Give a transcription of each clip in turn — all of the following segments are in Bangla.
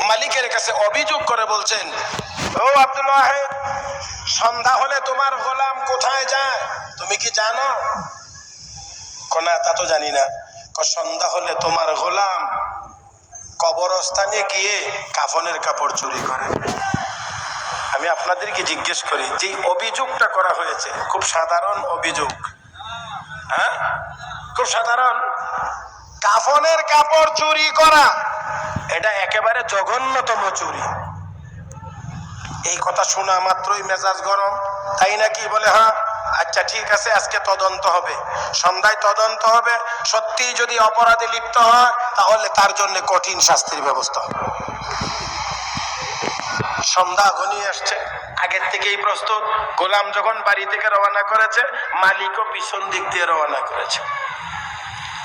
মালিকের কাছে অভিযোগ করে বলছেন, ও আব্দুল ওয়াহিদ, সন্ধ্যা হলে তোমার গোলাম কোথায় যায় তুমি কি জানো? না, তা তো জানি না। সন্ধ্যা হলে তোমার গোলাম কবরস্থানে গিয়ে কাফনের কাপড় চুরি করে। আমি আপনাদেরকে জিজ্ঞেস করি, যে অভিযোগটা করা হয়েছে খুব সাধারণ অভিযোগ, হ্যাঁ, খুব সাধারণ। কাফনের কাপড় চুরি করা এটা একেবারে জঘন্যতম চুরি। এই কথা শোনা মাত্রই মেজাজ গরম, তাই নাকি? বলে হ্যাঁ, আচ্ছা ঠিক আছে, আজকে তদন্ত হবে, সন্ধ্যায় তদন্ত হবে। সত্যি যদি অপরাধে লিপ্ত হয় তাহলে তার জন্য কঠিন শাস্তির ব্যবস্থা। সন্ধ্যা ঘনিয়ে আসছে, আগের থেকেই প্রস্তুত। গোলাম যখন বাড়ি থেকে রওনা করেছে, মালিকও পিছন দিক দিয়ে রওনা করেছে।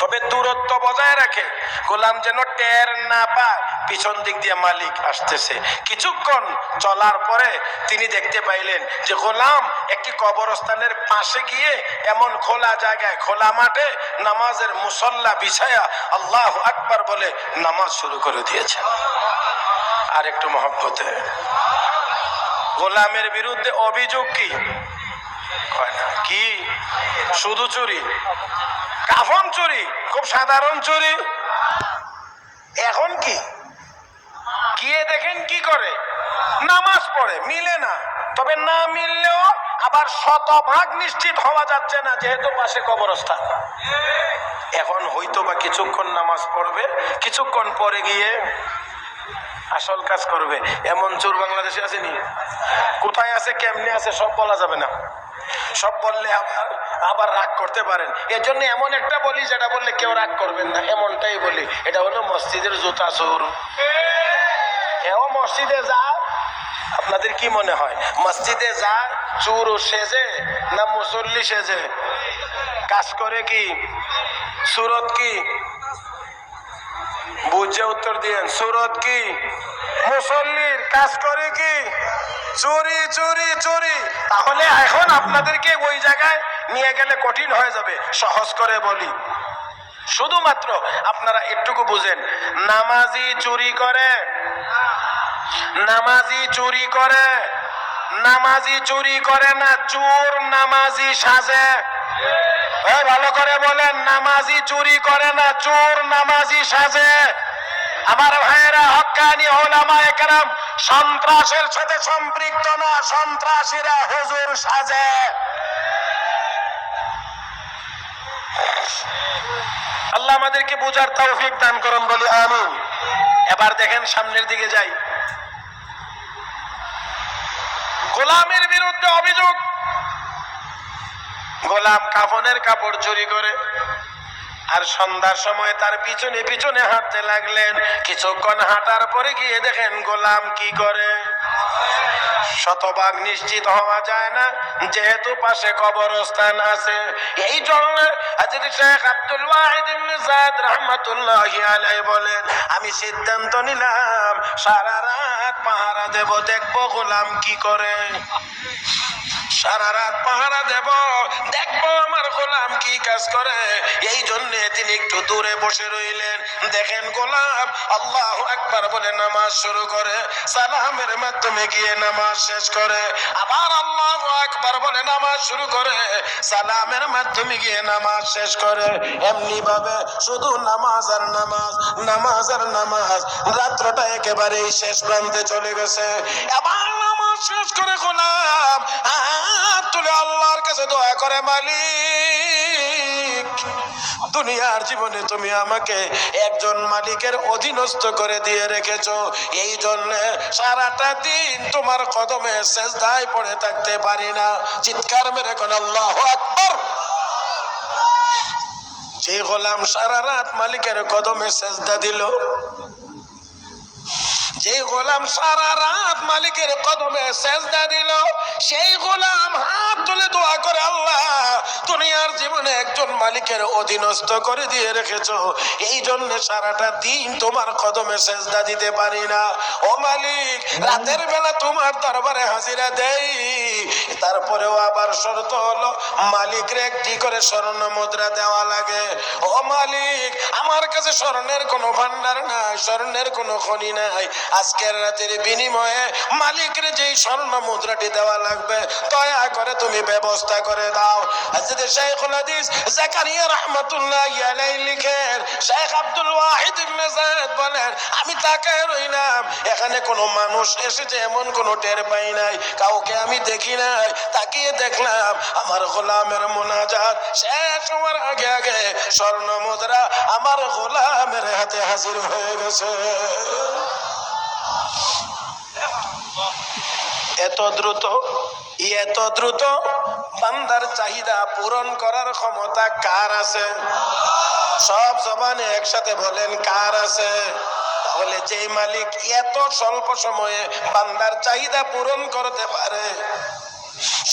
তবে দূরত্ব বজায় রাখে, গোলাম যেন টের না পায় পিছন দিক দিয়ে মালিক আসতেছে। কিছুক্ষণ চলার পরে তিনি দেখতে পাইলেন যে গোলাম একটি কবরস্থানের পাশে গিয়ে এমন খোলা জায়গায়, খোলা মাঠে নামাজের মুসল্লা বিছায়া আল্লাহু আকবার বলে নামাজ শুরু করে দিয়েছে। আর একটু মহব্বতে, গোলামের বিরুদ্ধে অভিযোগ কি? কি শুধু চুরি? কাফন চুরি খুব সাধারণ চুরি। এখন কি গিয়ে দেখেন কি করে, নামাজ পড়ে, মিলে না। তবে না মিললেও আবার শতভাগ নিশ্চিত হওয়া যাচ্ছে না, যেহেতু পাশে কবরস্থান। এখন হয়তো বা কিছুক্ষণ নামাজ পড়বে, কিছুক্ষণ পরে গিয়ে আসল কাজ করবে। এমন চোর বাংলাদেশে আসেনি? কোথায় আছে, কেমনে আছে সব বলা যাবে না। সব বললে আবার রাগ করতে পারেন। এর জন্য এমন একটা বলি যেটা বললে কেউ রাগ করবেন না, এমনটাই বলি। এটা হলো মসজিদের জুতা চোর। এও মসজিদে যায়, আপনাদের কি মনে হয় মসজিদে যায় চোর সেজে না মুসল্লি সেজে? কাজ করে কি? সুরত কি? বুঝে উত্তর দিয়েন। সুরত কি? মুসল্লির কাজ করে কি? চুরি চুরি চুরি। তাহলে এখন আপনাদেরকে ওই জায়গায় নিয়ে গেলে কঠিন হয়ে যাবে। সহজ করে বলি, শুধুমাত্র আপনারা একটুকু বুঝেন। নামাজি চুরি করে, নামাজি চুরি করে, নামাজি চুরি করে না, চোর নামাজি সাজে। ভালো করে বলেন, নামাজি চুরি করে না, চোর নামাজি সাজে। আমার ভাইয়েরা, হক্কানি উলামায়ে কেরাম সন্ত্রাসের সাথে সম্পৃক্ত না, সন্ত্রাসীরা হুজুর সাজে। আল্লাহ আমাদেরকে বুঝার তৌফিক দান করুন, বলি আমিন। এবার দেখেন সামনের দিকে যাই। গোলামের বিরুদ্ধে অভিযোগ, গোলাম কাফনের কাপড় চুরি করে। আর সন্ধ্যার সময় তার পিছনে পিছনে হাঁটতে লাগলেন। কিছুক্ষণ হাঁটার পরে গিয়ে দেখেন গোলাম কি করে। শতভাগ নিশ্চিত হওয়া যায় না, যেহেতু পাশে কবরস্থান আছে। এই জন্য হযরত শেখ আব্দুল ওয়াহিদ ইবনে যায়েদ রাহমাতুল্লাহি আলাইহি বলেন, আমি সিদ্ধান্ত নিলাম সারা রাত পাহারা দেব, দেখবো গোলাম কি করে। সারা রাত পাহারা দেব, দেখবো আমার গোলাম কি কাজ করে। এই জন্য তিনি একটু দূরে বসে রইলেন। দেখেন গোলাম আল্লাহু আকবার বলে নামাজ শুরু করে, সালামের মাধ্যমে গিয়ে নামাজ শেষ করে, আবার আল্লাহু আকবার বলে নামাজ শুরু করে, সালামের মাধ্যমে গিয়ে নামাজ শেষ করে। এমনি ভাবে শুধু নামাজ আর নামাজ, নামাজ আর নামাজ। রাত্রটা একেবারেই শেষ প্রান্তে চলে গেছে। এবার নামাজ শেষ করে গোলাম হাত তুলে আল্লাহর কাছে দোয়া করে, মালিক, দুনিয়ার জীবনে তুমি আমাকে একজন মালিকের অধীনস্থ করে দিয়ে রেখেছো, এই জন্য সারাটা দিন তোমার কদমে সেজদায় পড়ে থাকতে পারি না। চিৎকার মেরে কোন আল্লাহু আকবার। যে গোলাম সারা রাত মালিকের কদমে সেজদা দিল, যেই গোলাম সারা রাত মালিকের কদমে সেজদা দিল, সেই গোলাম হাত তুলে দোয়া করে, আল্লাহ দুনিয়ার জীবনে একজন মালিকের অধীনস্থ করে দিয়ে রেখেছো, এই জন্য সারাটা দিন তোমার কদমে সেজদা দিতে পারি না। ও মালিক, রাতের বেলা তোমার দরবারে হাজিরা দেই, তারপরেও আবার শর্ত হলো মালিকরে একটি করে স্বর্ণ মুদ্রা দেওয়া লাগে। ও মালিক, আমার কাছে স্বর্ণের কোনো ভান্ডার নাই, স্বর্ণের কোনো খনি নাই, আজকের রাতের বিনিময়ে মালিকরে যেই স্বর্ণ মুদ্রাটি দেওয়া লাগবে দয়া করে তুমি ব্যবস্থা করে দাও। হযরত শাইখুল হাদিস জাকারিয়া রাহমাতুল্লাহি আলাইহি লিখেন, শেখ আব্দুল ওয়াহিদ ইবনে যায়েদ বলেন, আমি তাকায় রইলাম, এখানে কোনো মানুষ এসেছে এমন কোনো টের পাই নাই, কাউকে আমি দেখি নাই। তাকিয়ে দেখলাম আমার গোলামের মুনাজাত শেষ হওয়ার আগে আগে স্বর্ণ মুদ্রা আমার গোলামের হাতে হাজির হয়ে গেছে। এত দ্রুত বান্দার চাহিদা পূরণ করার ক্ষমতা কার আছে? সব জবানে একসাথে বলেন, কার আছে? তাহলে যে মালিক এত স্বল্প সময়ে বান্দার চাহিদা পূরণ করতে পারে,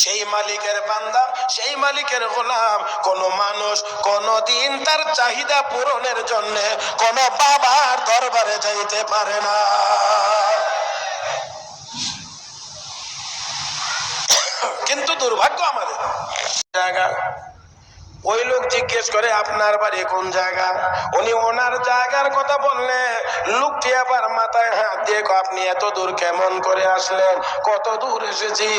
সেই মালিকের বান্দা, সেই মালিকের গোলাম, কোন মানুষ কোনদিন তার চাহিদা পূরণের জন্য কোন বাবার দরবারে যাইতে পারে না। কিন্তু দুর্ভাগ্য আমাদের জায়গা, ওই লোক জিজ্ঞেস করে আপনার বাড়ি কোন জায়গা, উনি ওনার জায়গার কথা বললে লোকটি আবার মাথায় হাত দিয়ে আপনি এত দূর কেমন করে আসলেন, কত দূর এসেছি।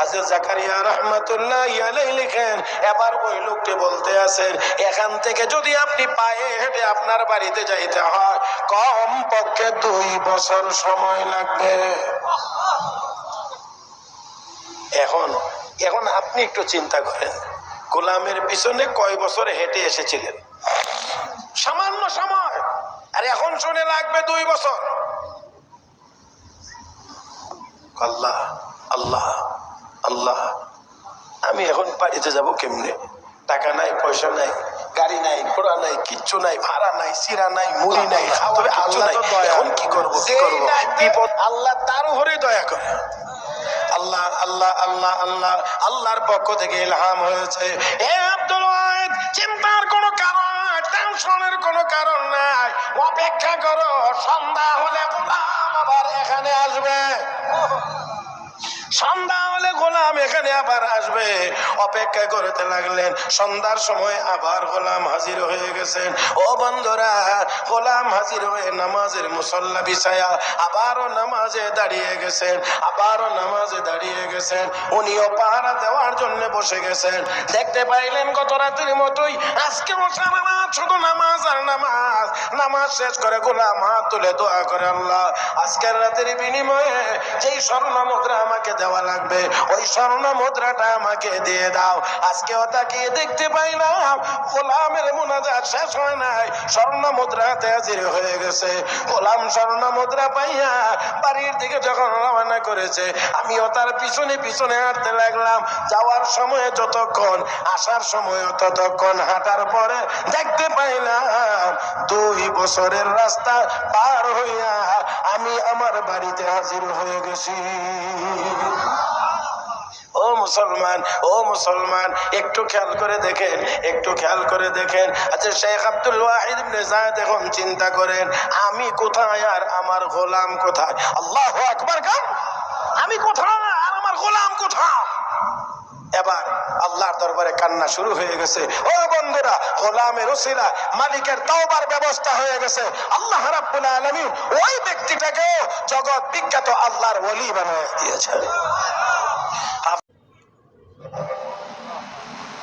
হযরত জাকারিয়া রাহমাতুল্লাহি আলাইহি লিখেন, এবার ওই লোকটি বলতে আছেন, এখান থেকে যদি আপনি পায়ে হেঁটে আপনার বাড়িতে যাইতে হয় কম পক্ষে 2 বছর সময় লাগবে। এখন আপনি একটু চিন্তা করেন, গোলামের পিছনে কয় বছর হেঁটে এসেছিলেন? সামান্য সময়, আর এখন শুনে লাগবে 2 বছর। আল্লাহ আল্লাহ আল্লাহ, আমি এখন বাড়িতে যাব কেমনে? টাকা নাই, পয়সা নাই, গাড়ি নাই, ঘোড়া নাই, কিচ্ছু নাই, ভাড়া নাই, সিরা নাই, মুড়ি নাই, তবে আল্লাহ তো দয়া, এখন কি করবো? বিপদ আল্লাহ তার উপরে দয়া করে। আল্লাহ আল্লাহ আল্লাহ আল্লাহ আল্লাহর পক্ষ থেকে ইলহাম হয়েছে, হে আব্দুল ওয়াহিদ, চিন্তার কোনো কারণ নাই, টেনশনের কোনো কারণ নাই, অপেক্ষা করো, সন্ধ্যা হলে গোলাম আবার এখানে আসবে। সন্ধ্যা হলে গোলাম এখানে আবার আসবে। অপেক্ষা করতে লাগলেন, সন্ধ্যার সময় আবার গোলাম হাজির হয়ে গেছেন। ও বন্ধুরা, গোলাম হাজির হয়ে নামাজের মুসল্লা বিছায়া আবারও নামাজে দাঁড়িয়ে গেছেন, আবারও নামাজে দাঁড়িয়ে গেছেন। উনিও পাহারা দেওয়ার জন্য বসে গেছেন। দেখতে পাইলেন গত রাতের মতোই আজকে সারা রাত শুধু নামাজ আর নামাজ। নামাজ শেষ করে গোলাম হাত তুলে দোয়া করে, আল্লাহ আজকের রাতের বিনিময়ে যেই স্বর্ণ মুদ্রা আমাকে দেওয়া লাগবে ওই স্বর্ণ মুদ্রাটা আমাকে দিয়ে দাও। আজকেও তাকিয়ে দেখতে পাইলাম গোলামের মুনাজাত শেষ হয় নাই, স্বর্ণ মুদ্রা হাতে হাজির হয়ে গেছে। গোলাম স্বর্ণ মুদ্রা পাইয়া বাড়ির দিকে যখন রওনা করেছে, আমিও তার পিছনে পিছনে হাঁটতে লাগলাম। যাওয়ার সময় যতক্ষণ, আসার সময় ততক্ষণ হাঁটার পরে দেখতে পাইলাম 2 বছরের রাস্তা পার হইয়া আমি আমার বাড়িতে হাজির হয়ে গেছি। ও মুসলমান, ও মুসলমান, একটু খেয়াল করে দেখেন, একটু খেয়াল করে দেখেন। আচ্ছা, শেখ আব্দুল ওয়াহিদ ইবনে যায়েদ এখন চিন্তা করেন, আমি কোথায় আর আমার গোলাম কোথায়? আল্লাহু আকবার গান, আমি কোথায় আর আমার গোলাম কোথায়? এবার আল্লাহর দরবারে কান্না শুরু হয়ে গেছে। ও বন্ধুরা, গোলামের উসিলা মালিকের তওবার ব্যবস্থা হয়ে গেছে। আল্লাহ রাব্বুল আলামিন ওই ব্যক্তিটাকে জগৎ বিখ্যাত আল্লাহর ওলি বানিয়ে দিয়েছেন।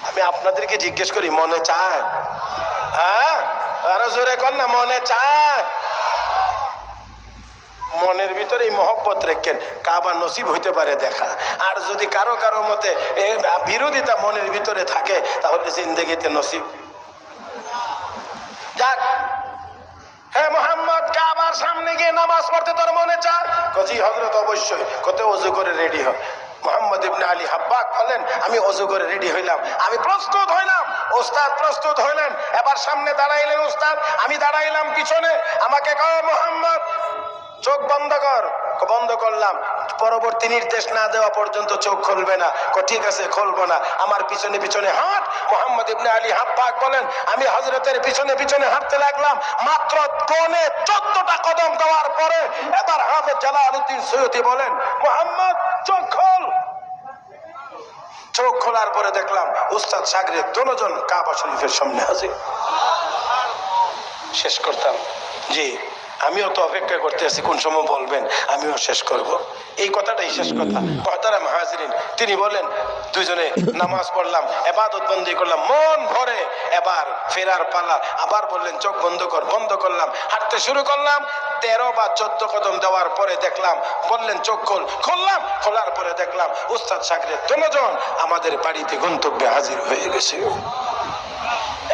আমি আপনাদেরকে জিজ্ঞেস করি, মনে চায়? হ্যাঁ, আরো জোরে কর না, মনে চায়? মনের ভিতরে এই মহব্বত রেখেন, কাবা নসিব হইতে পারে দেখা। আর যদি কারো কারো মতে বিরোধিতা মনের ভিতরে থাকে, তাহলে জিন্দেগিতে নসিব যাক। হ্যাঁ মোহাম্মদ, কাবার সামনে গিয়ে নামাজ পড়তে তোর মনে চায়? কজি হযরত অবশ্যই। কত ওযু করে রেডি হয়। মোহাম্মদ ইবনে আলী হাব্বাক বলেন, আমি ওযু করে রেডি হইলাম, আমি প্রস্তুত হইলাম। ওস্তাদ প্রস্তুত হইলেন, এবার সামনে দাঁড়াইলেন ওস্তাদ, আমি দাঁড়াইলাম পিছনে। আমাকে কয় মোহাম্মদ চোখ বন্ধ কর। বন্ধ করলাম, পরবর্তী নির্দেশ না দেওয়া পর্যন্ত চোখ খুলবে না। ঠিক আছে, খুলবো না। আমার পিছনে পিছনে হাঁট। মুহাম্মদ ইবনে আলী হাব্বাক বলেন, আমি হযরতের পিছনে পিছনে হাঁটতে লাগলাম। মাত্র কোণে 14টা কদম দেওয়ার পরে এবার হাফেজ জালালউদ্দিন সৈয়দী বলেন, মুহাম্মদ চোখ খোল। চোখ খোলার পরে দেখলাম উস্তাদ শাগরেদ দুজন কাবা শরীফের সামনে হাজির। শেষ করতাম। জি, আমিও তো অপেক্ষা করতে আছি কোন সময় বলবেন, আমিও শেষ করব। এই কথাটাই শেষ কথা। মুহতারাম হাজিরিন, তিনি বলেন দুইজনে নামাজ পড়লাম, ইবাদত বন্দি করলাম মন ভরে। এবার ফেরার পালা। আবার বললেন চোখ বন্ধ কর। বন্ধ করলাম, হাঁটতে শুরু করলাম। 13 বা 14 কদম দেওয়ার পরে দেখলাম, বললেন চোখ খোল। খুললাম, খোলার পরে দেখলাম উস্তাদ শাগরেদ দুজন আমাদের বাড়িতে গন্তব্যে হাজির হয়ে গেছে।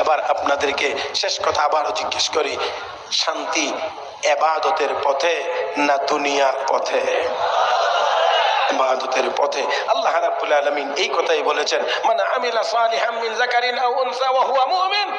এবার আপনাদেরকে শেষ কথা আবারও জিজ্ঞেস করি, শান্তি ইবাদতের পথে না দুনিয়ার পথে? ইবাদতের পথে। আল্লাহ রাব্বুল আলামিন এই কথাই বলেছেন, মান আমিলা সালিহাম মিন যাকারিন আও উনসা ওয়া হুয়া মুমিন।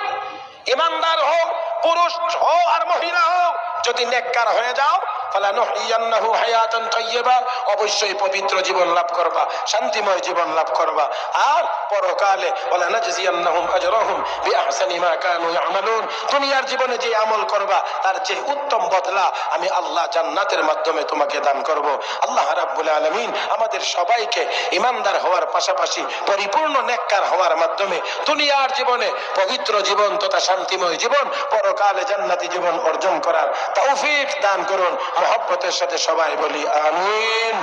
ঈমানদার হোক, পুরুষ হোক আর মহিলা হোক, যদি নেককার হয়ে যাও, ফালানুহইয়ান্নাহু হায়াতান তাইয়্যিবা, অবশ্যই পবিত্র জীবন লাভ করবা, শান্তিময় জীবন লাভ করবা। আর পরকালে ওয়ালানাজজিয়ান্নাহুম আজরাহুম বিআহসানি মা কানু ইয়ামালুন, দুনিয়ার জীবনে যে আমল করবা তার চেয়ে উত্তম বদলা আমি আল্লাহ জান্নাতের মাধ্যমে তোমাকে দান করব। আল্লাহ রাব্বুল আলামিন আমাদের সবাইকে ঈমানদার হওয়ার পাশাপাশি পরিপূর্ণ নেককার হওয়ার মাধ্যমে দুনিয়ার জীবনে পবিত্র জীবন তথা শান্তিময় জীবন, পরকালে জান্নাতি জীবন অর্জন করার তৌফিক দান করুন। মহব্বতের সাথে সবাই বলি আমিন।